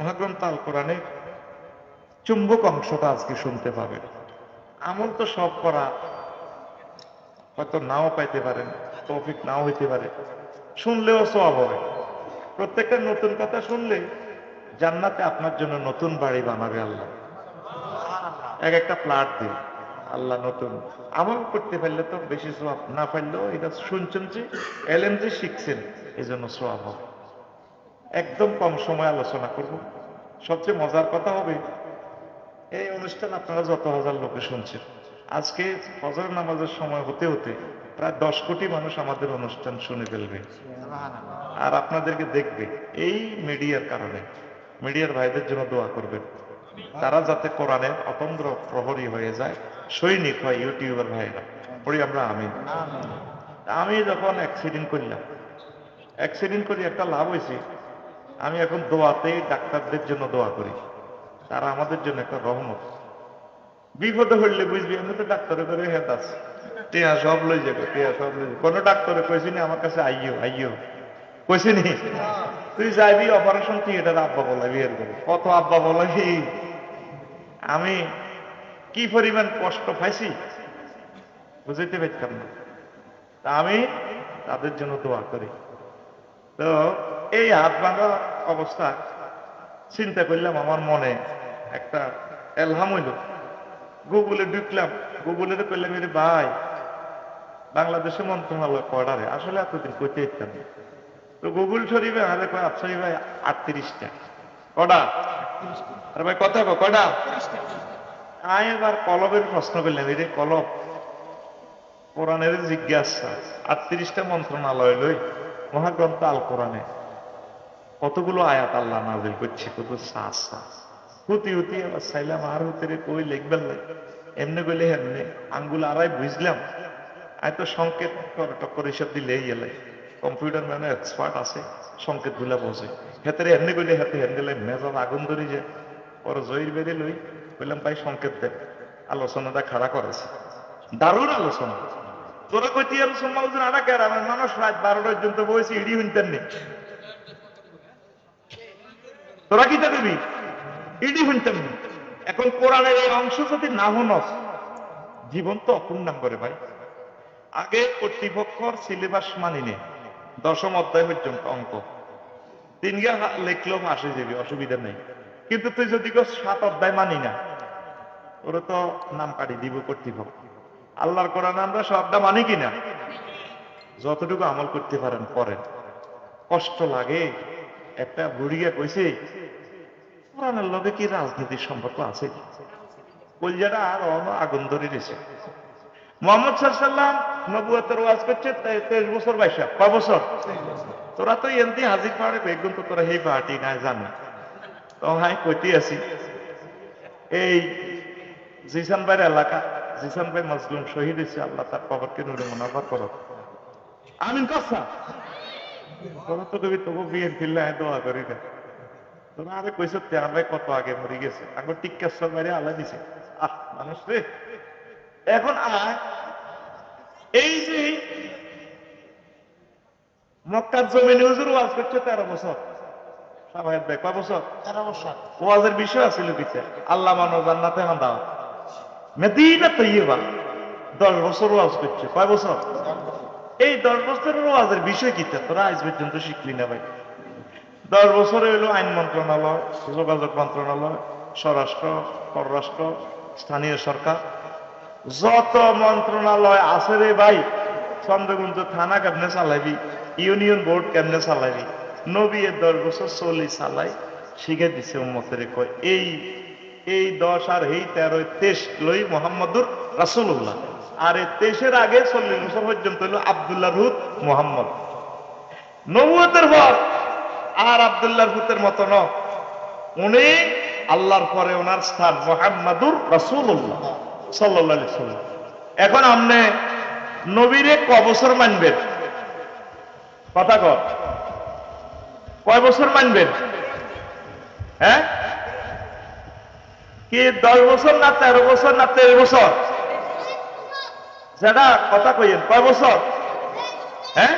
মহাগ্রন্থ আল কোরআনের চুম্বক অংশটা আজকে শুনতে পাবেন। আমল তো সব করা হয়তো নাও পাইতে পারেন, তৌফিক নাও হইতে পারে, শুনলেও সওয়াব হবে। প্রত্যেকটা নতুন কথা শুনলে জান্নাতে আপনার জন্য নতুন বাড়ি বানাবে আল্লাহ, এক একটা প্লাট দিন আল্লাহ নতুন। আমল করতে পারলে তো বেশি সওয়াব, না পারলেও এটা শুনছেন যে এলেম যে শিখছেন এই জন্য সওয়াব হবে। একদম কম সময় আলোচনা করব। সবচেয়ে মজার কথা হবে, এই অনুষ্ঠান আপনারা যত হাজার লোকে শুনছেন, আজকে ফজর নামাজের সময় হতে হতে প্রায় 10 কোটি মানুষ আমাদের অনুষ্ঠান শুনে ফেলবে আর আপনাদেরকে দেখবে। এই মিডিয়ার কারণে মিডিয়ার ভাইদের জন্য দোয়া করবেন, তারা যাতে কোরআনের অতন্দ্র প্রহরী হয়ে যায়, সৈনিক হয় ইউটিউবার ভাইরা। পড়ি আমরা আমিন। আমি যখন অ্যাক্সিডেন্ট করলাম, অ্যাক্সিডেন্ট করে একটা লাভ হয়েছে, আমি এখন দোয়াতেই ডাক্তারদের জন্য দোয়া করি, তারা আমাদের জন্য একটা রহমত। বিপদে হইলে বুঝবি আমি তো ডাক্তারের করে হেত আছে, টিয়া সব লই যাবে, টিয়া সব লই যাবে। কোনো ডাক্তারে কইছি নি আমার কাছে আইও আইও, কইছি নি তুই যাইবি অপারেশন থিয়েটার আব্বা বলাবি, এর করে কত আব্বা বলাবি। আমি কি পরিমাণ কষ্ট পাইছি বুঝাইতে পারতাম না। তা আমি তাদের জন্য দোয়া করি। তো এই হাত ভাঙা অবস্থা চিন্তা করলাম, আমার মনে একটা এলহাম হইল। গুগলে ঢুকলাম, গুগলের করলাম এর ভাই বাংলাদেশে মন্ত্রণালয় কয়টারে, আসলে এতদিন কইতে ইচ্ছা নেই। তো গুগল শরীফে আমাদের কয় আচ্ছা ভাই 38টা। কটা? আর ভাই কথা কয়টা? আমি এবার কলবের প্রশ্ন করলাম, এর কলব কোরআনের জিজ্ঞাসা 38টা মন্ত্রণালয় লই মহাগ্রন্থ আল কোরআনে কতগুলো আয়াত আল্লাহ নাযিল করছে, কত সাস সাস হুতি হুতি আবার চাইলাম আর হুতিরে কই লিখবেন না, এমনি গেলে এমনি আঙ্গুল আড়াই বুঝলাম। আয় তো সংকেত টক্কর এইসব দিলে এলে কম্পিউটার ম্যানে এক্সপার্ট আছে, সংকেত গুলা বোঝে। হেতারে এমনি গেলে হাতে হ্যান্ডেলে মেজাজ আগুন ধরি যে পরে জয়ীর বেড়ে লই বললাম ভাই সংকেত দেন। আলোচনাটা খাড়া করেছে, দারুণ আলোচনা। তোরা কইতে আর সমালোচনা আনা কেন, আমার মানুষ রাত 12টা পর্যন্ত বসে ইডি শুনতেন নি, তোরা কি দিবি ইডি শুনতেন নি। এখন কোরআনের এই অংশ যদি না হনস জীবন তো অপূর্ণাঙ্গ করে ভাই। আগে কর্তৃপক্ষর সিলেবাস মানিনে 10ম অধ্যায় পর্যন্ত অঙ্ক 3 গা লেখলেও ফাঁসে যাবি, অসুবিধা নেই। কিন্তু তুই যদি 7 অধ্যায় মানি না, ওরা তো নাম কাটি দিব কর্তৃপক্ষ। আল্লাহর কোরআন আমরা সবটা মানি কিনা, যতটুকু আমল করতে পারেন করেন। কষ্ট লাগে। একটা বুড়িয়া কইছে কোরআনের লগে কি রাজনীতির সম্পর্ক আছে? কলজাটা আর আগুন ধরে দিয়েছে। মোহাম্মদ সাল্লাল্লাহু নবুয়তের ওয়াজ করছে 23 বছর বয়সে। কয় বছর? তোরা তো এমনি হাজির পাহাড়ে বেগুন তো তোরা এই পার্টি না জানি তো হাই কইতে আছি। এই জিসান ভাইয়ের এলাকা, জিসান ভাই মজলুম শহীদ হয়েছে, আল্লাহ তার কবরকে নূরে মুনাফা করো। আমিন কথা তোরা তো কবি তবু বিয়ের ফিরলে দোয়া করি না। তোরা আরে কইস তেরা ভাই কত আগে মরে গেছে, আগে টিক্কাশ্বর বাইরে আল্লাহ দিছে। আহ মানুষ রে, এখন আয় এই যে মক্কার জমিনে হুজুর ওয়াজ করছে 13 বছর। সাবায়েত ভাই কয় বছর? 13 বছর। ওয়াজের বিষয় আছিল কিছে আল্লাহ মানো জান্নাতে হাঁদাও মদিনা তৈয়বা 10 বছর ওয়াজ করছে। কয় বছর? এই 10 বছরের ওয়াজের বিষয় কি তোরা আজ পর্যন্ত শিখলি না ভাই। 10 বছরে হইল আইন মন্ত্রণালয়, যোগাযোগ মন্ত্রণালয়, স্বরাষ্ট্র, পররাষ্ট্র, স্থানীয় সরকার, যত মন্ত্রণালয় আছে রে ভাই। চন্দ্রগুঞ্জ থানা কেমনে চালাইবি, ইউনিয়ন বোর্ড কেমনে চালাইবি, নবী 10 বছর চলি চালাই শিখে দিছে উম্মতের। কয় এই 10 আর এই 13 23 লই মোহাম্মদুর রাসূলুল্লাহ। আর এই 23-এর আগে 40 বছর পর্যন্ত হইল আব্দুল্লাহ রুত মোহাম্মদ। নবুয়তের পর আর আব্দুল্লাহর ভূতের মতো ন, উনি আল্লাহর পরে ওনার স্থান মুহাম্মাদুর রাসূলুল্লাহ সাল্লাল্লাহু আলাইহি ওয়াসাল্লাম। এখন আপনি নবীরে ক বছর মানবেন? কথা কয় বছর মানবেন? হ্যাঁ কি 10 বছর না 13 বছর না 23 বছর? যেটা কথা কইেন কয় বছর? হ্যাঁ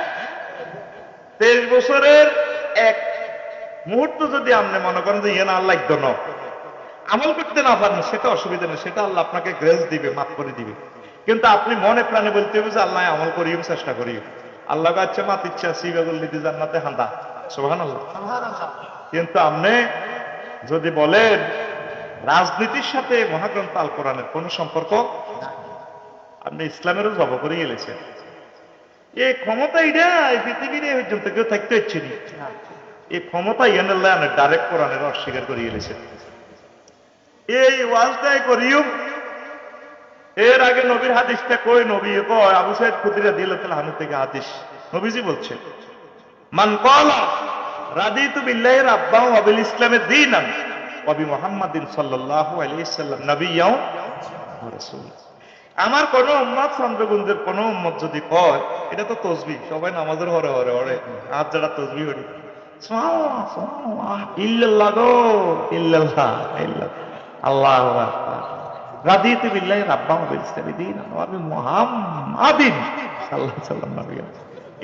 23 বছরের মুহূর্ত যদি আপনি মনে করেন যে ইয়ে না আল্লাহ একদম আমল করতে না পারেন, সেটা অসুবিধা নেই, সেটা আল্লাহ আপনাকে গ্রেস দিবে, মাফ করে দিবে। কিন্তু আপনি মনে প্রাণে বলতে হবে যে আল্লাহ আমল করিও, চেষ্টা করিও। আল্লাহ কাছে মাত ইচ্ছা সিবাগুল দিদি জান্নাতে হান্দা, সুবহানাল্লাহ। কিন্তু আপনি যদি বলেন রাজনীতির সাথে মহাগ্রন্থ আল কোরআনের কোন সম্পর্ক, আপনি ইসলামেরও জব করে গেলেছেন। এই ক্ষমতা এটা এই পৃথিবীর এই পর্যন্ত কেউ থাকতে হচ্ছে না। এই ক্ষমতা ইয়ানুল্লাহ ডাইরেক্ট কোরআনের অস্বীকার করে গেলেছেন। এই ওয়াজটাই করিও। এর আগে নবীর হাদিসটা কই, নবী কয় আবু সাইদ খুদরি রাদিয়াল্লাহু তাআলা আনহু থেকে হাদিস, নবীজি বলছেন মান ক্বালা রাদিতু বিল্লাহি রাব্বান ওয়া বিল ইসলামি দীনান ওয়া বি মুহাম্মাদিন সাল্লাল্লাহু আলাইহি ওয়াসাল্লাম নাবিয়্যাও ওয়া রাসূলা। আমার কোন উম্মত, চন্দ্রগুঞ্জের কোন উম্মত যদি কয়, এটা তো তসবিহ, সবাই নামাজের হরে হরে হরে হাত যারা তসবিহ হরি সুবহানাল্লাহ সুবহানাল্লাহ ইল্লাল্লাহ গো ইল্লাল্লাহ ইল্লাল্লাহ আল্লাহু আকবার রাদিতু বিল্লাহি রাব্বান ওয়া বিল ইসলামি দীনান ওয়া বি মুহাম্মাদিন সাল্লাল্লাহু আলাইহি ওয়াসাল্লাম নাবিয়্যাও।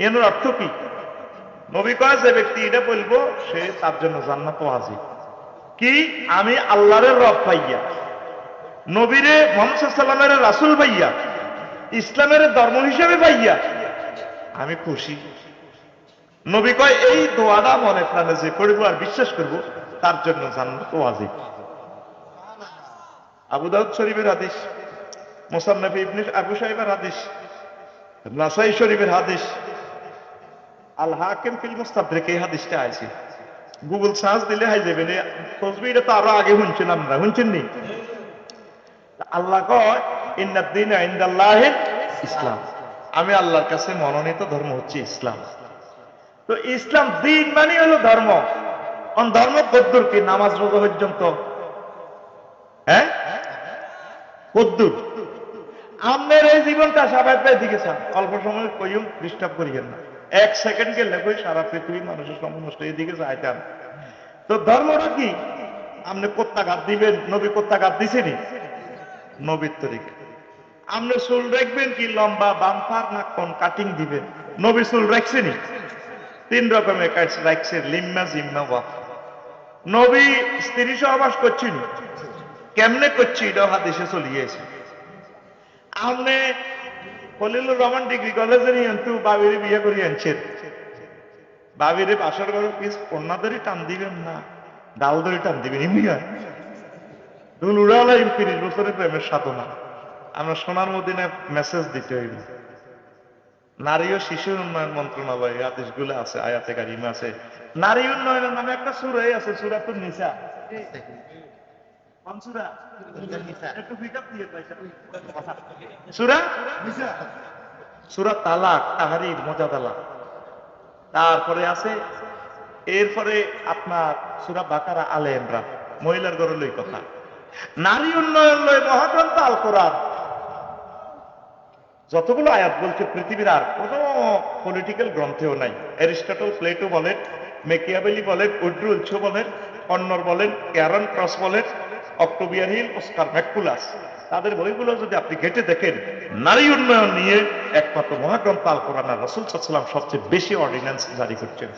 এর অর্থ কি? নবী কয় যে ব্যক্তি এটা বলবো সে তার জন্য জান্নাত ওয়াজিব। কি? আমি আল্লাহর রব পাইয়া, নবীরে মুহাম্মদ সাল্লাল্লাহু আলাইহি ওয়াসাল্লামের রাসূল পাইয়া, ইসলামের ধর্ম হিসেবে পাইয়া আমি খুশি। নবী কয় এই দোয়াটা মনে প্রাণে যে করব আর বিশ্বাস করব তার জন্য জান্নাত ওয়াজিব। আবু দাউদ শরীফের হাদিস, মুসান্নাফ ইবনে আবু শাইবার হাদিস, নাসাই শরীফের হাদিস, আল হাকিম ফিল মুস্তাদরিক এই হাদিসটা আছে। গুগল সার্চ দিলে হাই যাবেন। এই তসবিহটা তো আরো আগে শুনছেন, আমরা শুনছেন নি? আল্লাহ কয় ইন্নাদ দীনা ইনদাল্লাহিল ইসলাম, আমি আল্লাহর কাছে মনোনীত ধর্ম হচ্ছে ইসলাম। তো ইসলাম দিন মানে হলো ধর্ম। ধর্ম কদ্দুর কি? নামাজ রোজা পর্যন্ত। হ্যাঁ কদ্দুর? আপনার এই জীবনটা সবাই পেয়ে দিকেছেন, অল্প সময় কইম ডিস্টার্ব করিয়েন না। 1 সেকেন্ড গেলে কই সারা পৃথিবীর মানুষের সমস্ত এদিকে যাইতাম। তো ধর্মটা কি? আপনি কোত্তা গাদ দিবেন, নবী কোত্তা গাদ দিছেনি নবীর তরিকা। আপনি চুল রাখবেন কি লম্বা বাম্পার না কোন কাটিং দিবেন, নবী চুল রাখছেনি 3 রকমের রাখছে, লিম্মা জিম্মা ওয়াফ। নবী স্ত্রী সহবাস করছেন, কেমনে করছি এটাও হাদিসে চলিয়েছে। আপনি খলিলুর রহমান ডিগ্রি কলেজে কিন্তু বাবিরে বিয়ে করে আনছেন, বাবিরে বাসর ঘর পিস কন্যাদেরই টান দিবেন না, ডাল ধরে টান দিবেন। ইমিয়া দুল উড়ালা 30 বছরের প্রেমের সাধনা। আমরা সোনার মদিনায় মেসেজ দিতে হইব। নারী ও শিশু উন্নয়ন মন্ত্রণালয় আদেশগুলো আছে, আয়াতে কারিমা আছে। নারী উন্নয়নের নামে একটা সূরা আছে, সূরাতুন নিসা। কোন সূরা? একটু পিকআপ দিয়ে পাইছেন সূরা নিসা, সূরা তালাক, তাহরির, মুজাদালা। তারপরে আছে, এরপরে আপনার সূরা বাকারা, আলে ইমরান, মহিলার ঘরে লই কথা। নারী উন্নয়ন লই মহাগ্রন্থ আল কোরআন যতগুলো আয়াত বলছে পৃথিবীর আর কোন পলিটিক্যাল গ্রন্থেও নাই। অ্যারিস্টটল, প্লেটো বলেন, মেকিয়াভেলি বলেন, উড্রুলছো বলেন, কন্নর বলেন, ক্যারন ক্রস বলেন, অক্টোবিয়ার হিল, অস্কার ম্যাকুলাস, তাদের বইগুলো যদি আপনি ঘেটে দেখেন, নারী উন্নয়ন নিয়ে একমাত্র মহাগ্রন্থ আল কোরআন আর রাসূল সাল্লাল্লাহু আলাইহি ওয়াসাল্লাম সবচেয়ে বেশি অর্ডিন্যান্স জারি করছেন।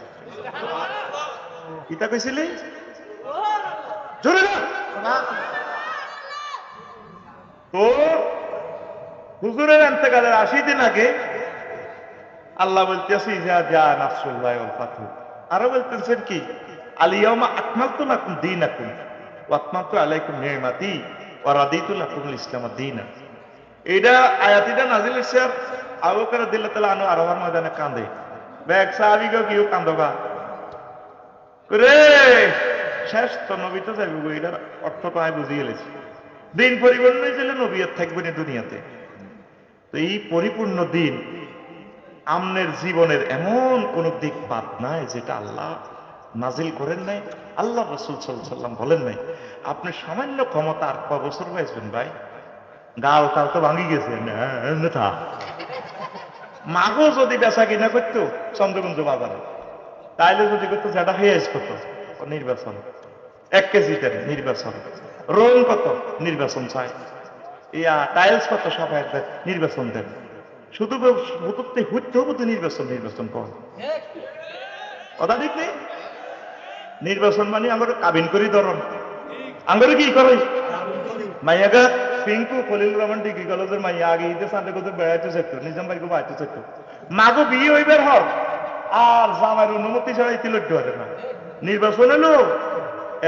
কিতা কইছিলে জোরে না? তো হুজুরের ইন্তেকালের 80 দিন আগে আল্লাহ বলতেছে ইজা জা নাসরুল্লাহ ওয়াল ফাতহু, আরো বলতেছেন কি আলিয়াউমা আকমালতু লাকুম দীনাকুম ওয়া আতমামতু আলাইকুম নি'মাতি ওয়া রাদিতু লাকুমুল ইসলাম দীনা। এইটা আয়াতিটা নাজিল হইছে। আবু বকর রাদিয়াল্লাহু তাআলা আনহু আরওয়ার ময়দানে কাঁদে, ব্যাগ সাহাবীকে কিও কান্দবা রে, শেষ তো নবী তো যাইব। এটার অর্থ তো আমি বুঝিয়ে গেছি, দিন পরিপূর্ণ হয়েছিল নবীয়ত থাকবে না দুনিয়াতে। তো এই পরিপূর্ণ দিন আমনের জীবনের এমন কোন দিক বাদ নাই যেটা আল্লাহ নাজিল করেন নাই, আল্লাহ রাসূল সাল্লাল্লাহু আলাইহি ওয়াসাল্লাম বলেন নাই। আপনি সামান্য ক্ষমতা আর কয় বছর পাইছেন ভাই? গাল তাল তো ভাঙি গেছে না। মাগো যদি বেচা কিনা করতো চন্দ্রগঞ্জ বাজারে, তাইলে যদি করতো যেটা হেয়াজ কত নির্বাচন, 1 কেজি দেন নির্বাচন, রং কত নির্বাচন চাই, ইয়া টাইলস কত সবাই নির্বাচন দেন। শুধু হইতে হবে তো নির্বাচন, নির্বাচন কর কথা ঠিক নেই। নির্বাচন মানে আমার কাবিন করি ধরন আঙ্গরে কি করে মাইয়াগা পিঙ্কু খলিলুর রহমান ডিগ্রি কলেজের মাইয়া আগে ঈদে সানডে কোথাও বেড়াইতে চাইতো নিজাম ভাইকে বাড়াইতে চাইতো মাগো বিয়ে হইবার হর আর জামাইয়ের অনুমতি ছাড়া ইতি লড়তে পারে না নির্বাচন এলো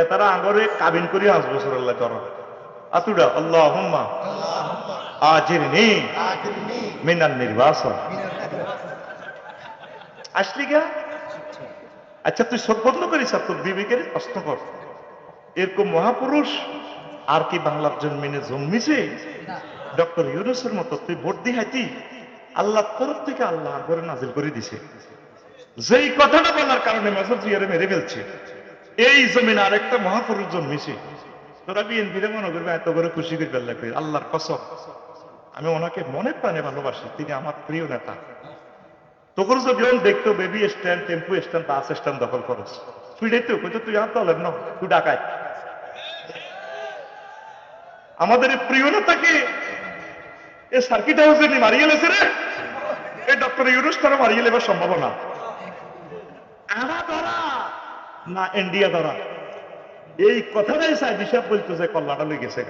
এ তারা আঙ্গরে কাবিন করি 5 বছর আল্লাহ করো আতুডা আল্লাহুম্মা আজিরনি মিনান নির্বাচন আসলি গা আচ্ছা তুই সব বন্ধ করিস তোর বিবেকের প্রশ্ন কর এরকম মহাপুরুষ আর কি বাংলার জন্মিনে জন্মিছে ডক্টর ইউনূসের মতো তুই ভোট দিহাইতি আল্লাহ তরফ থেকে আল্লাহ করে নাজিল করে দিছে যেই কথাটা বলার কারণে মেজর জিয়ারে মেরে ফেলছে এই জমিনে আরেকটা মহাপুরুষ জন্মিছে তোরা বিএনপিরে মনে করবে এত করে খুশি করে লাগবে আল্লাহর কসম আমি ওনাকে মনে প্রাণে ভালোবাসি তিনি আমার প্রিয় নেতা তোর যদি দেখতো বেবি স্ট্যান্ড টেম্পু স্ট্যান্ড বাস স্ট্যান্ড দখল করস তুই দেখতো কিন্তু তুই আমার দলের ন তুই ডাকায় আমাদের এই প্রিয় নেতাকে এই সার্কিট হাউসে নিয়ে মারিয়ে লেছে রে এই ডক্টর ইউনূস তারা মারিয়ে লেবার সম্ভাবনা আনা ধরা না ইন্ডিয়া ধরা এই কথাটাই সাইদ হিসাব বলতেছে কল্যাণা লই গেছে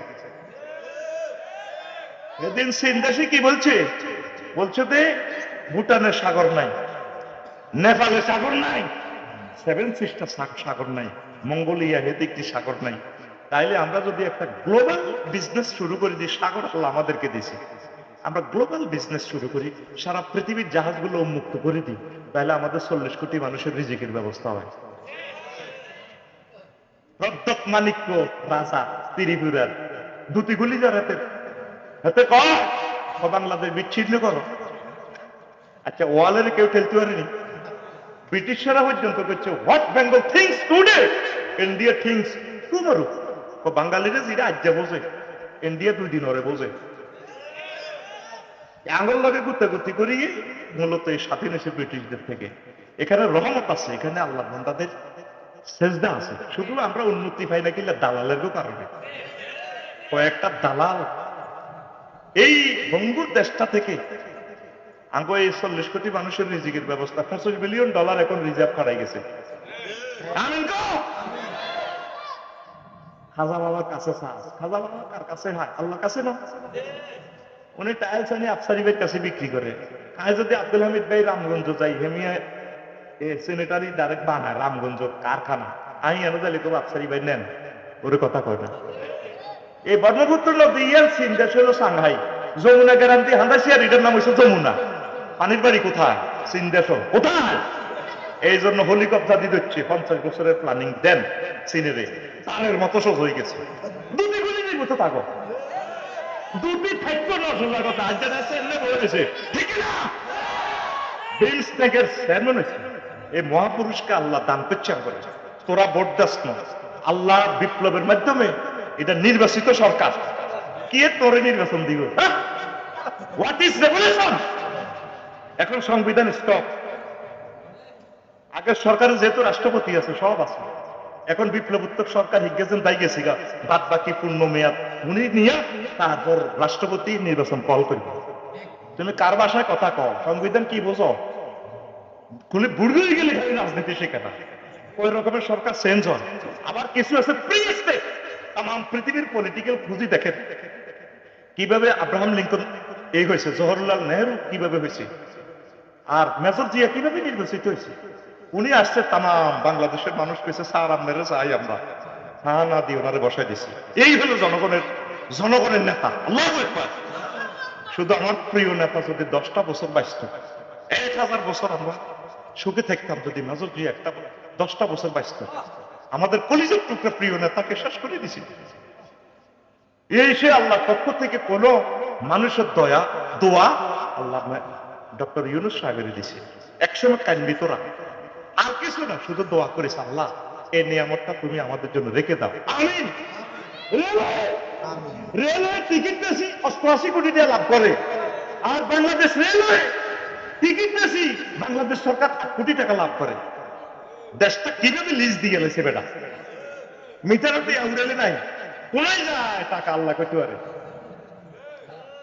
এদিন সিন্দাসি কি বলছে বলছে যে ভুটানের সাগর নাই নেপালের সাগর নাই 7 সিস্টার সাগর নাই মঙ্গোলিয়া হেতে একটি সাগর নাই তাইলে আমরা যদি একটা গ্লোবাল বিজনেস শুরু করি দিই সাগর আল্লাহ আমাদেরকে দিয়েছে আমরা গ্লোবাল বিজনেস শুরু করি সারা পৃথিবীর জাহাজগুলো উন্মুক্ত করে দিই তাহলে আমাদের 40 কোটি মানুষের রিজিকের ব্যবস্থা হয় প্রদ্যোৎ মাণিক্য রাজা ত্রিপুরার দুটিগুলি যার হাতে হাতে কর বাংলাদেশ বিচ্ছিন্ন করো আচ্ছা ওয়ালের কেউ ঠেলতে পারেনি ব্রিটিশরা পর্যন্ত করছে what Bengal things today India things tomorrow বাঙালিরা যেটা আজ্ঞা বোঝে ইন্ডিয়া 2 দিন ওরে বোঝে আঙুল লাগে গুত্তাগুত্তি করিয়ে মূলত এই স্বাধীন এসে ব্রিটিশদের থেকে এখানে রহমত আছে এখানে আল্লাহ বান্দাদের সেজদা আছে শুধু আমরা উন্নতি পাই না কিনা দালালেরও কারণে কয়েকটা দালাল এই ভঙ্গুর দেশটা থেকে আঙ্গো এই 40 কোটি মানুষের রিজিকের ব্যবস্থা $25 বিলিয়ন এখন রিজার্ভ করাই গেছে খাজা বাবার কাছে খাজা বাবা কার কাছে হয় আল্লাহর কাছে না উনি টাইলস আনি আফসারি ভাইয়ের কাছে বিক্রি করে আজ যদি আব্দুল হামিদ ভাই রামগঞ্জ যাই হেমিয়া সেনেটারি ডাইরেক্ট বানায় রামগঞ্জ কারখানা আই এনে যাইলে তো আফসারি ভাই নেন ওরে কথা কয় না এই ব্রহ্মপুত্র নদী ইয়ার চীন দেশ হলো সাংহাই যমুনা গ্যারান্টি হান্দাসিয়ার এটার নাম হচ্ছে যমুনা পানির বাড়ি কোথায় চীন দেশ কোথায় এই জন্য হেলিকপ্টার দিয়ে দিচ্ছে 50 বছরের প্ল্যানিং দেন চীনের তারের মতো সব হয়ে গেছে দুটি গুলির মতো থাকো দুটি থাকতো না সোজা কথা আজ বলেছে ঠিক না বিমস্টেকের চেয়ারম্যান হয়েছে এই মহাপুরুষকে আল্লাহ দান করছে করে তোরা ভোট দাস না আল্লাহ বিপ্লবের মাধ্যমে এটা নির্বাচিত সরকার কি তোরে নির্বাচন দিব হোয়াট ইজ রেভলিউশন এখন সংবিধান স্টপ আগের সরকারের যেহেতু রাষ্ট্রপতি আছে সব আছে এখন বিপ্লবোত্তর সরকার হিগেছেন তাই গেছি গা বাদ বাকি পূর্ণ মেয়াদ উনি নিয়ে তারপর রাষ্ট্রপতি নির্বাচন কল করবে তুমি কার ভাষায় কথা কও সংবিধান কি বোঝো খুলে বুড়ি হয়ে গেলে রাজনীতি শেখে না ওই রকমের সরকার চেঞ্জ হয় আবার কিছু আছে প্রি স্টেট তাম পৃথিবীর পলিটিক্যাল খুঁজি দেখেন কিভাবে আব্রাহাম লিঙ্কন এই হয়েছে জওহরলাল নেহরু কিভাবে হয়েছে আর মেজর জিয়া কিভাবে নির্বাচিত হয়েছে উনি আসছে তাম বাংলাদেশের মানুষ পেয়েছে স্যার আপনারা চাই আমরা হ্যাঁ না দিয়ে ওনারে বসাই দিছি এই হলো জনগণের নেতা আল্লাহু আকবার শুধু আমার প্রিয় নেতা যদি 10টা বছর বাঁচত 1000 বছর আমরা সুখে থাকতাম যদি মেজর জিয়া 10টা বছর বাঁচত আমাদের কলিজার টুকরা প্রিয় নেতাকে শেষ করে দিছি এই সে আল্লাহ পক্ষ থেকে কোন মানুষের দোয়া আল্লাহ ডক্টর ইউনূস সাহেবের দিছে একসময় কানবি তোরা আর কিছু না শুধু দোয়া করিস আল্লাহ এই নিয়ামতটা তুমি আমাদের জন্য রেখে দাও আমিন রেলওয়ে টিকিট বেশি 88 কোটি টাকা লাভ করে আর বাংলাদেশ রেলওয়ে টিকিট বেশি বাংলাদেশ সরকার 8 কোটি টাকা লাভ করে দেশটা কিভাবে লিজ দিয়ে গেছে বেটা মিটারতে আউড়ালে নাই কোনাই যায় টাকা আল্লাহ করতে পারে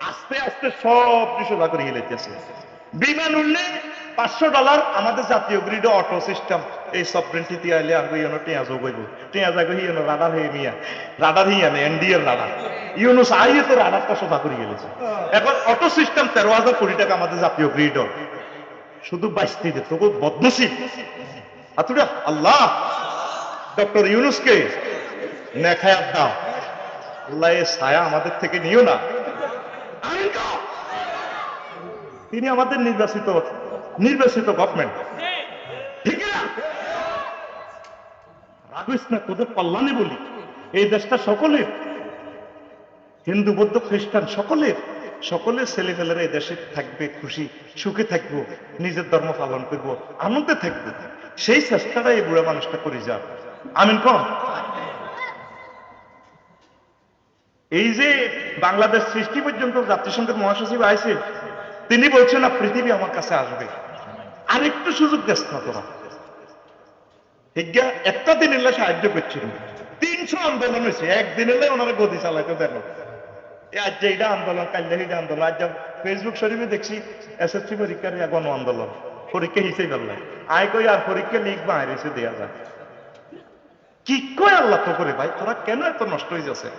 আস্তে আস্তে সব কিছু করে গেলেছে বিমান উঠলে $500 আমাদের জাতীয় গ্রিডে অটো সিস্টেম এই সফরেন্টিতে আইলে আগে ইউনো টিয়া যোগ হইব টিয়া জাগো ইউনো রাডার হয়ে মিয়া রাডার হিয়া নেই এনডিএর রাডার ইউনুস আইয়ে তো রাডারটা সোজা করে গেলেছে এখন অটো সিস্টেম 13,000 কোটি টাকা আমাদের জাতীয় গ্রিড শুধু বাঁচতে দিত তবু বদনসিব আতুরা আল্লাহ ডক্টর ইউনুসকে নেখায়াত দাও আল্লাহ এ ছায়া আমাদের থেকে নিও না তিনি আমাদের নির্বাচিত গভর্নমেন্ট ঠিক না রাগিস না তোদের কল্যাণে বলি এই দেশটা সকলের হিন্দু বৌদ্ধ খ্রিস্টান সকলের ছেলেপেলেরা এই দেশে থাকবে খুশি সুখে থাকবো নিজের ধর্ম পালন করবো আনন্দে থাকবো সেই চেষ্টাটা এই বুড়া মানুষটা করে যান আমিন কম এই যে বাংলাদেশ সৃষ্টি পর্যন্ত জাতিসংঘের মহাসচিব আইছে তিনি বলছেন না পৃথিবী আমার কাছে আসবে আরেকটু সুযোগ দেশ না তোরা একটা দিন এলে সাহায্য করছিল 300 আন্দোলন হয়েছে একদিন এলে ওনারা গদি চালাইতে দেন আজ যে এটা আন্দোলন কাল এইটা আন্দোলন আজ ফেসবুক শরীফে দেখছি এসএসসি পরীক্ষার গণ আন্দোলন পরীক্ষা হিসেবে পারলাই আয় কই আর পরীক্ষা লিখবা এসে দেওয়া যায় কি কয় আল্লাহ তো করে ভাই তোরা কেন এত নষ্ট হয়ে যাচ্ছে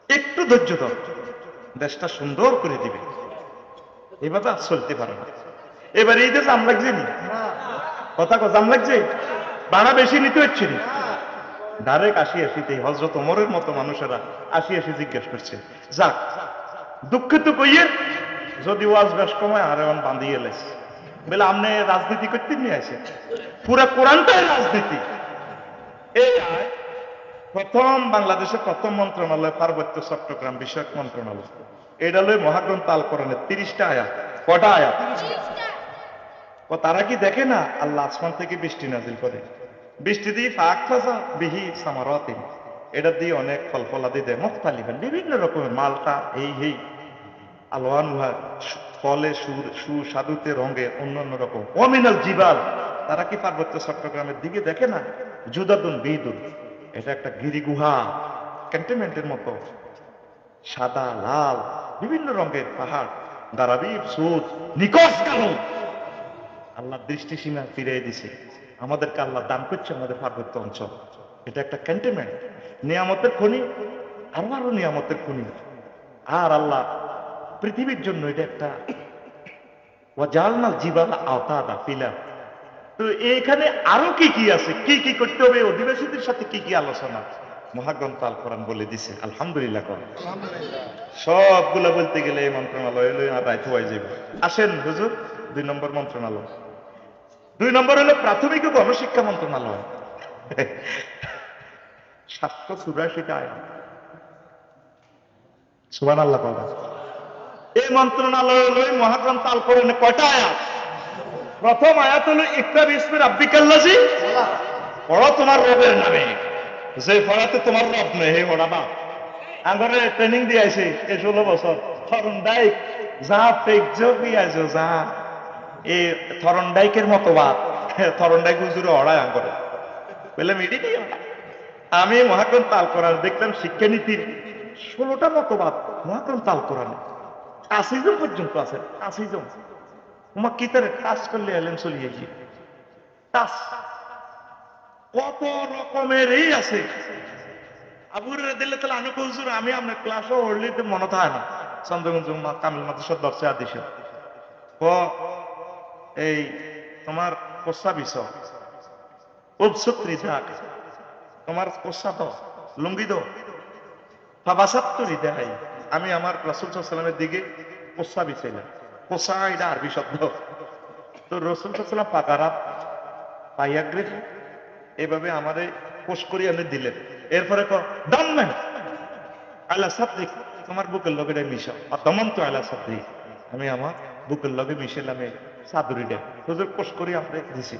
একটু ধৈর্য ধর দেশটা সুন্দর করে দিবে এভাবে আর চলতে পারে না এবার এই যে জাম লাগছে নি কথা জাম লাগছে ভাড়া বেশি নিতে হচ্ছে নি ডাইরেক্ট 80 হযরত ওমরের মতো মানুষেরা 80 জিজ্ঞেস করছে যাক দুঃখিত কইয়ে যদি ওয়াজ বেশ কমায় আর এখন বাঁধিয়ে এলেছে বলে আপনি রাজনীতি করতে নিয়ে আসে পুরা কোরআনটাই রাজনীতি এই প্রথম বাংলাদেশের প্রথম মন্ত্রণালয় পার্বত্য চট্টগ্রাম বিষয়ক মন্ত্রণালয় এটা লই মহাগ্রন্থ আল কোরআনের 30টা আয়াত কটা আয়াত ও তারা কি দেখে না আল্লাহ আসমান থেকে বৃষ্টি নাজিল করে বৃষ্টি দিয়ে ফাঁকা বিহি সামারাতিন এটা দিয়ে অনেক ফল ফলাদি দেয় মুখতালিফান বিভিন্ন রকমের মালটা এই আলোয়ান ফলে সুস্বাদুতে রঙে অন্যান্য রকম অমিনাল জিবাল তারা কি পার্বত্য চট্টগ্রামের দিকে দেখে না জুদাদুন বিদুন এটা একটা গিরিগুহা ক্যান্টনমেন্টের মতো সাদা লাল বিভিন্ন রঙের পাহাড় দারাবিব সুদ নিকশ কালো আল্লাহ দৃষ্টিসীমা ফিরিয়ে দিছে আমাদেরকে আল্লাহ দান করছে আমাদের পার্বত্য অঞ্চল এটা একটা ক্যান্টনমেন্ট নিয়ামতের খনি আরো নিয়ামতের খনি আর আল্লাহ পৃথিবীর জন্য এটা একটা ওয়াজালনাল জিবাল আওতাদা পিলার তো এখানে আরো কি আছে কি করতে হবে অধিবাসীদের সাথে কি আলোচনা মহাগ্রন্থ আল কোরআন বলে দিছে আলহামদুলিল্লাহ করেন সবগুলো বলতে গেলে এই মন্ত্রণালয় হলো আর রাইত হয়ে যাবে আসেন হুজুর 2 নম্বর মন্ত্রণালয় 2 নম্বর হলো প্রাথমিক ও গণশিক্ষা মন্ত্রণালয় 784টা আয়াত সুবহানাল্লাহ বলেন এই মন্ত্রণালয় হলো মহাগ্রন্থ আল কোরআনে কয়টা আয়াত প্রথম আয়াত হলো ইকরা বিসমি রাব্বিকাল্লাযী পড়ো তোমার রবের নামে যে পড়াতে তোমার রব নেই হে পড়াবা আগরে ট্রেনিং দিয়েছে এই 16 বছর থরনডাইক যা পেকজবি আছো যা এই থরনডাইকের মতো বাদ থরনডাইক হুজুরে অড়ায় আগরে বলে মিডিটি আমি মহাগ্রন্থ আল কোরআন দেখলাম শিক্ষানীতির 16টা মতবাদ মহাগ্রন্থ আল কোরআনে 80 জন পর্যন্ত আছে 80 জন তোমার কি তারে টাচ করলে এলেন চলিয়ে গিয়ে টাচ কত রকমের এই আছে আবুর দিলে তাহলে আমি হুজুর আমি আপনার ক্লাসও হরলিতে মনে থাকে না চন্দ্রগঞ্জ কামিল মাদ্রাসার দর্শে আদিছে এই তোমার কোসা বিষয় উপসূত্রী যাক তোমার কোসা তো লুঙ্গি দো ফাবাসাত্তরি দেখাই আমি আমার রাসূল সাল্লাল্লাহু আলাইহি ওয়াসাল্লামের দিকে কোসা বিছাইলাম কোসা এটা আরবি শব্দ তো রাসূল সাল্লাল্লাহু আলাইহি ওয়াসাল্লাম পাকারাত পাইয়াগ্রিফ এভাবে আমারে কোষ করে এনে দিলেন এরপরে দাম্মান আলা সাদরিক তোমার বুকের লগে মিশা আর দমন তো আলা সাদরিক আমি আমার বুকের লগে মিশালাম সাদরিটা হুজুর কোষ করে আমরা দিছি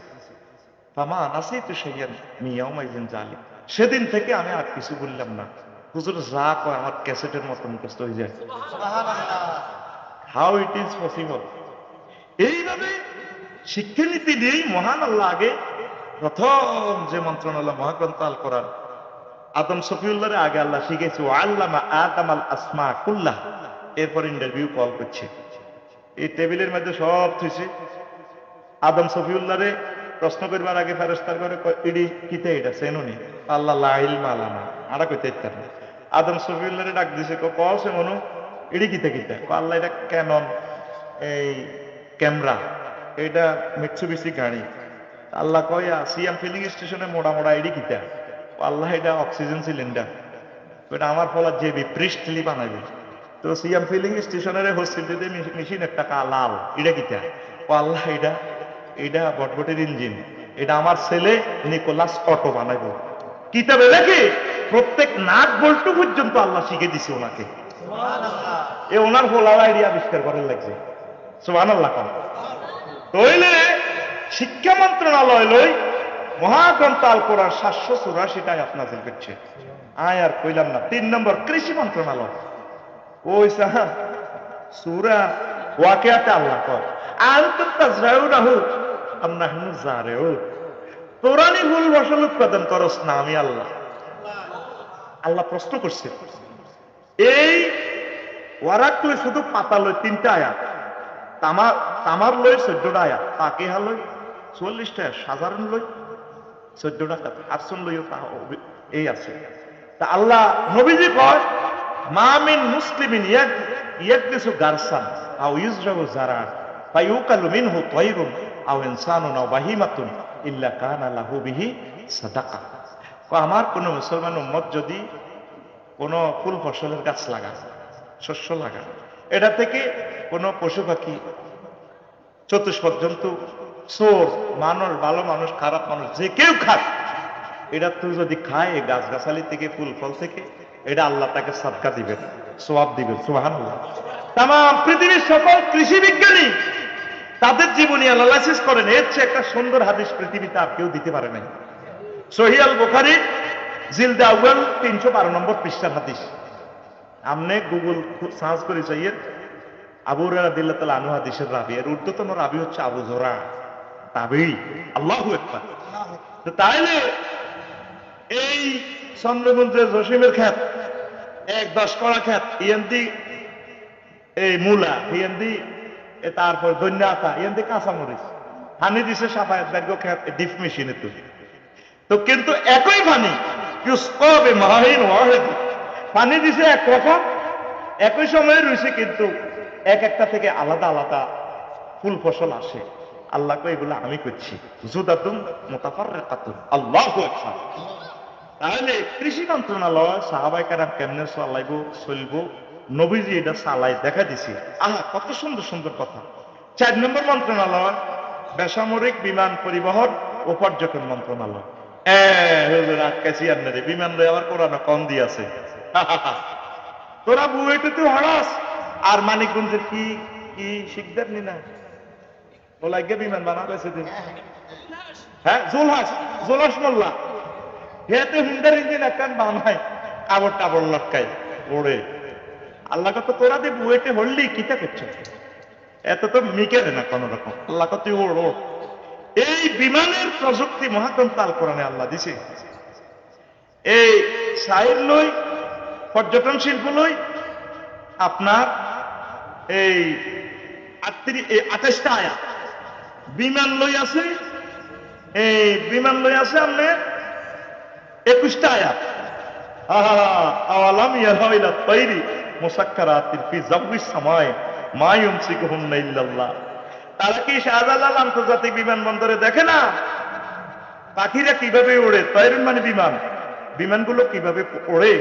ফামা নাসিতু শাইয়ান মিয়াউমাইজিন জালিম সেদিন থেকে আমি আর কিছু বললাম না হুজুর যা কয় আমার ক্যাসেটের মতো মুখস্থ হয়ে যায় হাউ ইট ইজ পসিবল এইভাবে শিক্ষানীতি দিয়েই মহান আল্লাহ আগে প্রথম যে মন্ত্রণালয় মহাগ্রন্থ আল কোরআন আদম সফিউল্লাহর আগে আল্লাহ শিখেছে ও আল্লামা আদামাল আসমা কুল্লাহ এরপর ইন্টারভিউ কল করছে এই টেবিলের মধ্যে সব থুইছে আদম সফিউল্লাহরে প্রশ্ন করবার আগে ফেরেশতার করে ইডি কিতে এটা চেনুনি আল্লাহ লাইল মালানা আড়া কইতে ইত্যার না আদম সফিউল্লাহরে ডাক দিছে কসে মনু ইডি কিতে কিতে আল্লাহ এটা ক্যানন এই ক্যামেরা এটা মিৎসুবিশি গাড়ি আল্লাহ কয় সিএম ফিলিং স্টেশনে মোড়া মোড়া ইডি কিতা আল্লাহ এটা অক্সিজেন সিলিন্ডার এটা আমার ফলা যে পৃষ্ঠলি বানাবে তো সিএম ফিলিং স্টেশনের হসপিটালে মেশিন একটা লাল এটা কিতা ও আল্লাহ এটা বটবটের ইঞ্জিন এটা আমার ছেলে নিকোলাস অটো বানাবো কিতাবে দেখে প্রত্যেক নাট বল্টু পর্যন্ত আল্লাহ শিখে দিছে ওনাকে এ ওনার ফলার আইডিয়া আবিষ্কার করার লাগছে সুবহানাল্লাহ কম তইলে শিক্ষা মন্ত্রণালয় লই মহাগ্রন্থ আল কোরআন 784টা আয়াত নাযিল করছে আয় আর কইলাম না 3 নম্বর কৃষি মন্ত্রণালয় ওই সাহা সূরা ওয়াকিয়াতে আল্লাহ কয় আনতুম তাজরাউনাহু আম নাহনু জারিউন তোরা নি ফুল ফসল উৎপাদন করস না আমি আল্লাহ আল্লাহ প্রশ্ন করছে এই ওয়ারাক লই শুধু পাতা লই 3টা আয়াত তামার লই 14টা আয়াত পাকিহা লই 40টা সাধারণ লই 14টা আরসন লইও তা এই আছে তা আল্লাহ নবীজি কয় মা মিন মুসলিমিন ইয়াকদিসু গারসান আও ইউজরাউ জারান ফায়ুকালু মিনহু তায়রুন আও ইনসানুন আও বাহিমাতুন ইল্লা কানা লাহু বিহি সাদাকা আমার কোন মুসলমান উম্মত যদি কোন ফুল ফসলের গাছ লাগায় শস্য লাগায় এটা থেকে কোন পশু পাখি চতুষ্পদ জন্তু চোর মানুষ ভালো মানুষ খারাপ মানুষ যে কেউ খায় এটা তুই যদি খায় এই গাছগাছালি থেকে ফুল ফল থেকে এটা আল্লাহ তাকে সাদকা দিবেন সওয়াব দিবেন সুবহানাল্লাহ তাম পৃথিবীর সকল কৃষি বিজ্ঞানী তাদের জীবনী অ্যানালাইসিস করেন এর চেয়ে একটা সুন্দর হাদিস পৃথিবীতে আর কেউ দিতে পারে নাই সহিহ আল বুখারী জিলদে আউয়াল 312 নম্বর পৃষ্ঠার হাদিস আমনে গুগল সার্চ করে চাইয়ে আবু হুরায়রা রাদিয়াল্লাহু তাআলা আনহু হাদিসের রাবি এর ঊর্ধ্বতন রাবি হচ্ছে আবু যুরা তাবেঈ আল্লাহু আকবার তো তাইলে এই চন্দ্রগঞ্জের জসিমের ক্ষেত 10 কড়া ক্ষেত ইয়েন্দি এই মূলা ইয়েন্দি তারপর ধন্যাতা ইয়েন্দি কাঁচামরিচ পানি দিছে সাফায়াত ব্যাগ ক্ষেত ডিপ মেশিনে তো কিন্তু একই পানি ইউসকাবে মাহিন ওয়াহিদ পানি দিছে এক রকম একই সময়ে রয়েছে কিন্তু একটা থেকে আলাদা আলাদা ফুল ফসল আসে আল্লাহ কই এগুলো আমি করছি জুদাতুম মুতাফাররিকাতুন আল্লাহু আকবার তাহলে কৃষি মন্ত্রণালয় সাহাবায়ে কেরাম কেমনে চালাইবো চলবো নবীজি এটা চালাই দেখা দিছি আহা কত সুন্দর সুন্দর কথা 4 নম্বর মন্ত্রণালয় বেসামরিক বিমান পরিবহন ও পর্যটন মন্ত্রণালয় হুজুর আকাশি আন্নারে বিমান লই আবার কোরআন কম দিয়েছে তোরা বুয়েটে তো হড়াস আর মানিকগঞ্জের কি কি শিকদার নি না ওলাইগে বিমান বানাইছে দিন হ্যাঁ জোলহাস মোল্লা হেতে হুন্ডার ইঞ্জিন একখান বানায় কাবড় টাবড় লটকায় ওড়ে আল্লাহ কত তোরা দিয়ে বুয়েটে হললি কিতা করছে এত তো মিকে না কোন রকম আল্লাহ কত ওড় ওড় এই বিমানের প্রযুক্তি মহাগ্রন্থ আল কোরআনে আল্লাহ দিছে এই সাইল লই পর্যটন শিল্প লই আপনার এই 28টা আয়াত বিমান লই আছে এই বিমান লই আছে আপনি 21টা আয়াত আওয়ালাম ইয়ারাউ ইলা তাইরি মুসাক্কারাতিন ফি জাওয়িস সামাই মা ইউমসিকুহুন্না ইল্লাল্লাহ তারা কি শাহজালাল আন্তর্জাতিক বিমানবন্দরে দেখে না পাখিরা কিভাবে ওড়ে তাইরুন মানে বিমানগুলো কিভাবে ওড়ে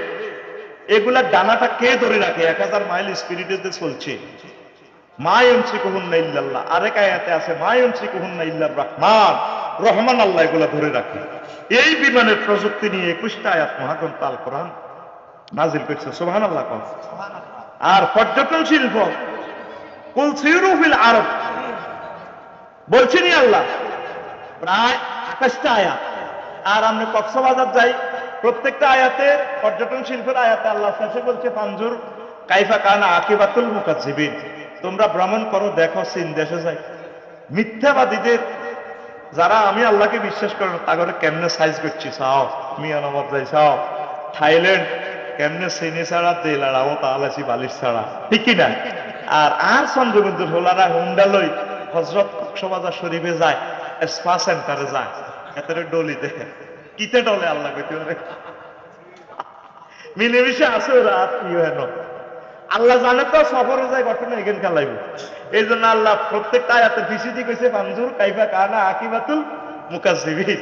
এগুলা ডানাটা কে ধরে রাখে 1000 মাইল স্পিডে চলছে মা ইউমসিকুহুন্না ইল্লাল্লাহ আরেক আয়াতে আছে মা ইউমসিকুহুন্না ইল্লার রহমান রহমান আল্লাহ এগুলা ধরে রাখে এই বিমানের প্রযুক্তি নিয়ে 21টা আয়াত মহাগ্রন্থ আল কোরআন নাজিল করেছে সুবহানাল্লাহ আর পর্যটন শিল্প কুল সিরু ফিল আরব বলছেনই আল্লাহ প্রায় 28টা আয়াত আর আমরা কক্সবাজার যাই প্রত্যেকটা আয়াতে পর্যটন শিল্পের আয়াতে আল্লাহ শেষে বলছে পাঞ্জুর কাইফা কানা আকিবাতুল মুকাজ্জিবিন তোমরা ভ্রমণ করো দেখো চীন দেশে যাই মিথ্যাবাদীদের যারা আমি আল্লাহকে বিশ্বাস করি না তাগরে কেমনে সাইজ করছি চাও মিয়ানমার যাই চাও থাইল্যান্ড কেমনে চিনি ছাড়া তেল আড়াও তাহলে বালিশ ছাড়া ঠিক কিনা আর চন্দ্রগঞ্জের হোলারা হুন্ডা লই হজরত কক্সবাজার শরীফে যায় স্পা সেন্টারে যায়, এতে ডলি দেখে কিতে ডলে আল্লাহ কইতে পারে। মিলেমিশে আছে ওরা আত্মীয় হেন। আল্লাহ জানে তো সফরে যায় ঘটনা এখান খেলাইব। এই জন্য আল্লাহ প্রত্যেকটা আয়াতে পিছিয়ে কইছে ফানজুর কাইফা কানা আকিবাতুল মুকাজ্জিবিন।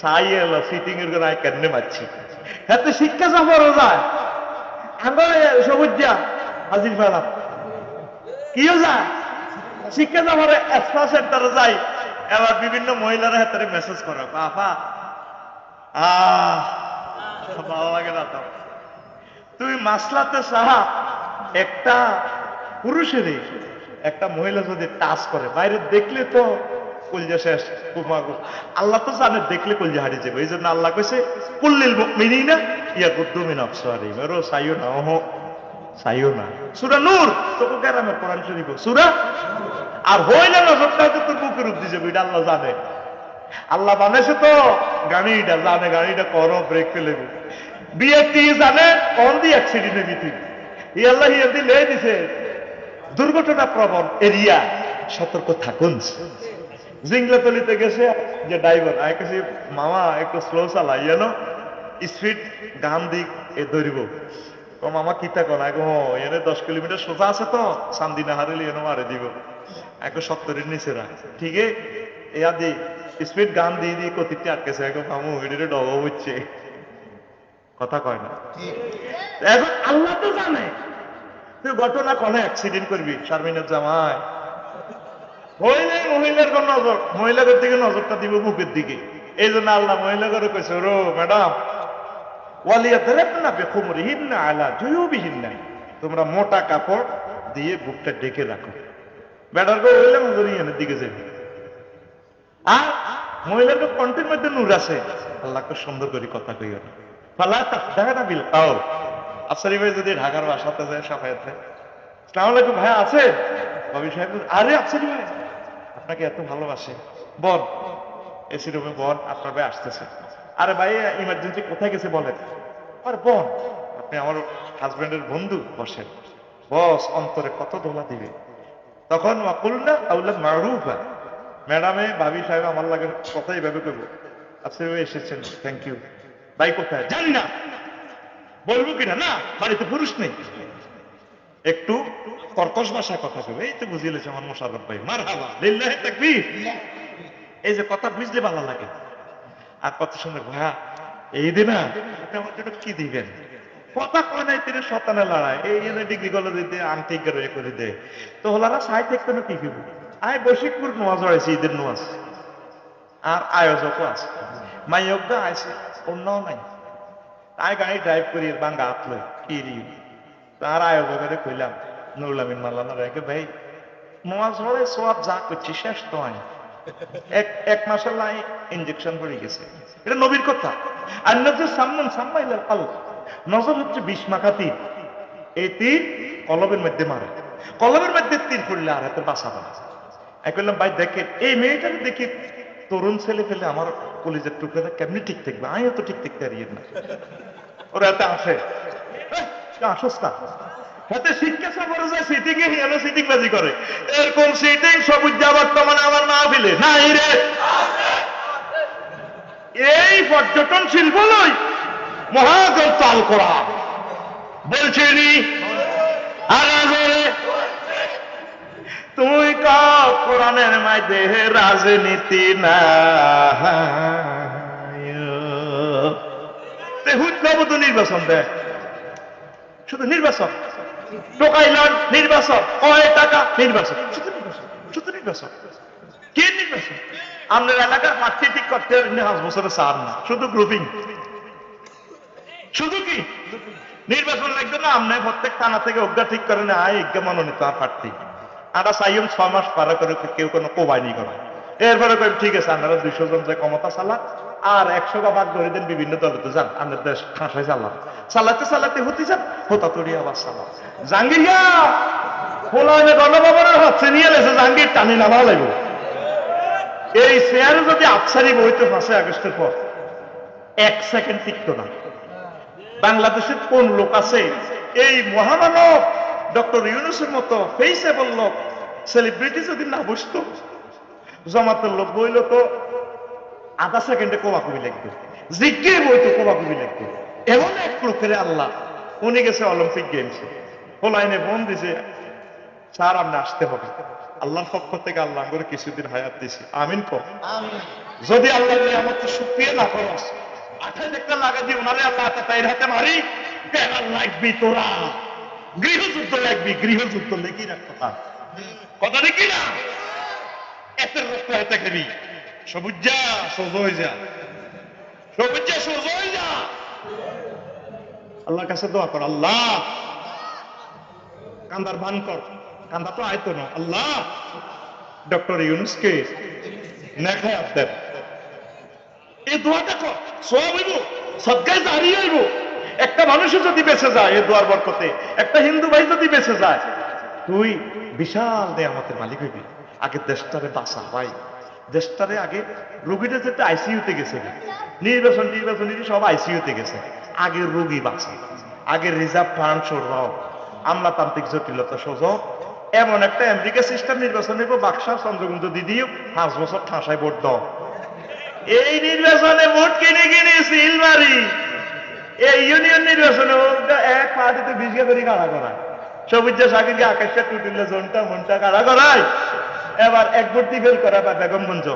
সাই এলো সিটিং এর গায় কেমনে মারছি। এতে শিক্ষা সফরে যায়। আমরা সবুজ যা হাজির ফেলা কিও যায় শিক্ষা সফরে স্পা সেন্টারে যাই। এবার বিভিন্ন মহিলারা হাতে মেসেজ করে বাবা ভালো লাগে না তো তুমি মাসলাতে সাহা একটা পুরুষেরই একটা মহিলা যদি টাচ করে বাইরে দেখলে তো কলজা শেষ। আল্লাহ তো জানে দেখলে কলজা হারিয়ে যাবে। এই জন্য আল্লাহ কইছে কুল্লিল মুমিনিনা ইয়াগুদ্দু মিন আবসারিহিম ওয়া সাইয়ু না সাইয়ু না। সূরা নূর তোকে গ্রামের কোরআন শরীফ সূরা আর হইলে নজরটা তো তোর বুকের উপর দিয়ে যাবে। এটা আল্লাহ জানে। আল্লাহ বানাইছে তো গাড়িটা জানে গাড়িটা করো ব্রেক ফেলে বিয়ে কি জানে কোন দিয়ে অ্যাক্সিডেন্টে দিতে আল্লাহ ইয়াদি লে দিছে দুর্ঘটনা প্রবণ এরিয়া সতর্ক থাকুন। জিংলাতলিতে গেছে যে ড্রাইভার আয় কাছে মামা একটু স্লো চালাই জানো স্পিড গান দিক এ ধরিব ও মামা কিতা কর আগে এনে 10 কিলোমিটার সোজা আছে তো সান্দি না হারিলে এনে মারে দিব একটু 70-এর নিচে রাখ ঠিক আদি স্পিড গান দিয়ে দিয়ে কতিটি আটকেছে এখন মামু এটিরে ডব হচ্ছে কথা কয় না। এখন আল্লাহ তো জানে তুই ঘটনা কনে অ্যাক্সিডেন্ট করবি শারমিনের জামায় হইলে মহিলার কোন নজর মহিলাদের দিকে নজরটা দিব বুকের দিকে। এই জন্য আল্লাহ মহিলা করে কইছে রো ম্যাডাম ওয়ালিয়াদরিবনা বিখুমরিহিন্না আলা জুয়ুবিহিন্না তোমরা মোটা কাপড় দিয়ে বুকটা ঢেকে রাখো। বেটার করে হইলে মজুরিয়ানের দিকে যাবে। আর মহিলার কণ্ঠের মধ্যে নূর আছে আল্লাহকে সুন্দর করে কথা কইও না। ফালা তাফদাহনা বিল কাউল। আফসারি ভাই যদি ঢাকার বাসাতে যায় সাফায়াতে আসসালামু আলাইকুম ভাই আছে কবি সাহেব আরে আফসারি ভাই আপনাকে এত ভালোবাসে বল এসি রুমে বল আপনার ভাই আসতেছে। আরে ভাই ইমার্জেন্সি কোথায় গেছে বলেন। আর বোন আপনি আমার হাজবেন্ডের বন্ধু বসেন বস অন্তরে কত দোলা দিবে। তখন ওয়াকুলনা আউলা মারুফা ম্যাডামে ভাবি সাহেব আমার লাগে কথা এইভাবে করবো আফসারি ভাই এসেছেন থ্যাংক ইউ। ভাই কোথায় জানি না বলবো কিনা না বাড়িতে পুরুষ নেই একটু কর্কশ ভাষায় কথা কবে এই তো বুঝিয়েছে আমার মোশাররফ ভাই মারহাবা লিল্লাহি তাকবীর। এই যে কথা বুঝলে ভালো লাগে। আর কত সুন্দর ভাইয়া এই দিন আপনি আমার জন্য কি দিবেন কথা কয় নাই তিনি শতানে লড়াই এই জন্য ডিগ্রি কলেজ দিতে আংটি করে দে তো হলারা সাই থাকতে না কি করবো আয় বৈশিকপুর নোয়াজ হয়েছে ঈদের নোয়াজ আর আয়োজকও আছে মাইয়কদা আইসে অন্যও নাই তাই গাড়ি ড্রাইভ করি বাঙ্গা আপলো কি তার আয়োজকের কইলাম নুরুল আমিন মাল্লানা রেখে ভাই নোয়াজ হলে সব যা করছি শেষ তো হয় এক মাসের লাই ইঞ্জেকশন পড়ে গেছে। এটা নবীর কথা। আর নজর সামনান সাম্মাইলাল কলব নজর হচ্ছে 20 মাখা তীর। এই তীর কলবের মধ্যে মারে কলবের মধ্যে তীর পড়লে আর হাতে বাসা পায়। আমি বললাম ভাই দেখেন এই মেয়েটার দেখি তরুণ ছেলে ফেলে আমার কলেজের টুকরা কেমনি ঠিক থাকবে আমিও তো ঠিক থাকতে হারিয়ে না ওরা এতে আসে আসস না হাতে শিক্ষা সফরে যায় সিটিং এ হিয়ানো সিটিং বাজি করে এরকম সিটিং সবুজ যা বর্তমানে আমার না ফেলে না রে এই পর্যটন শিল্প নয় মহাগ্রন্থ আল কোরআন বলছে নি তুই কোরআনের মাঝে রাজনীতি না হুদ নির্বাচন দেয় শুধু নির্বাচন টোকাইলাম নির্বাচন কয় টাকা নির্বাচন শুধু নির্বাচন কে নির্বাচন আপনার এলাকার প্রার্থী ঠিক করতে 5 বছরে চার না শুধু গ্রুপিং শুধু কি নির্বাচন লাগবে না আপনি প্রত্যেক থানা থেকে অজ্ঞা ঠিক করে না আজ্ঞা মনোনীত আর প্রার্থী আমরা চাইম 6 মাস পারা করে কেউ কোনো কোবাইনি করে এরপরে ঠিক আছে আপনারা 200 জন যে ক্ষমতা চালান আর 100 বা ভাগ ধরে দেন বিভিন্ন দলতে যান আমাদের দেশ খাঁসায় চালান চালাতে হতে যান হোতা তড়ি আবার চালান জাহাঙ্গীরিয়া ফোলানে গণভবনের হচ্ছে নিয়ে এসে জাহাঙ্গীর টানি নামা লাগবে এই চেয়ারে যদি আফসারি বইতে 5 আগস্টের পর 1 সেকেন্ড টিকতো না। বাংলাদেশের কোন লোক আছে এই মহামানব ডক্টর ইউনূসের মতো ফেসেবল লোক সেলিব্রিটি যদি না বসতো জমাতের লোক বইলো তো আধা সেকেন্ডে কোবাকুবি লিখবে, জিজ্ঞেস বই তো কোবাকুবি লিখবে। এমন এক লোকের আল্লাহ, উনি গেছে অলিম্পিক গেমসে, হোলাইনে বোন দিছে, স্যার আপনি আসতে হবে। আল্লাহর পক্ষ থেকে আল্লাহ করে কিছুদিন হায়াত দিছে, আমিন কর। যদি আল্লাহ নিয়ামত শুকরিয়া না করস, আঠাশ একটা লাগা দিয়ে ওনারে আল্লাহ তাইর হাতে মারি, বেড়াল লাগবি তোরা, গৃহযুদ্ধ লাগবি, গৃহযুদ্ধ লেগে রাখ কথা, কথা দেখি না, এত রক্ত হাতে খাবি, সবুজা সোজ হয়ে যা, সবুজা সোজ হয়ে যা। আল্লাহর কাছে দোয়া কর, আল্লাহ কান্দার ভান কর, কান্দা তো আয়তো না, আল্লাহ ডক্টর ইউনুসকে নেখায় দেন, এই দোয়াটা কর, সওয়াব হইব, সদকায়ে জারিয়া হইব। একটা মানুষও যদি বেঁচে যায় এই দোয়ার বরকতে, একটা হিন্দু ভাই যদি বেঁচে যায়, তুই বিশাল নেয়ামতের মালিক হইবি। আগে দেশটারে বাঁচা ভাই, দেশটারে আগে, রোগীটা যেতে আইসিইউতে গেছে, নির্বাচন সব আইসিইউতে গেছে, আগে রোগী বাঁচা, আগে রিজার্ভ ফান্ড সরাও, আমলাতান্ত্রিক জটিলতা সোজো, এমন একটা আমেরিকা সিস্টেম নির্বাচন নিব, বাক্সা চন্দ্রগুঞ্জ দিদিও 5 বছর ঠাঁসায় ভোট দাও। এই নির্বাচনে ভোট কিনে কিনে সিলমারি, এই ইউনিয়ন নির্বাচনে এক পার্টিতে 20 করে কাড়া করায়, সবুজ সাকিরকে আকাশটা টুটিলে জনটা মনটা কাড়া করায়, এবার এক ভোট ফেল করা বা বেগমগঞ্জ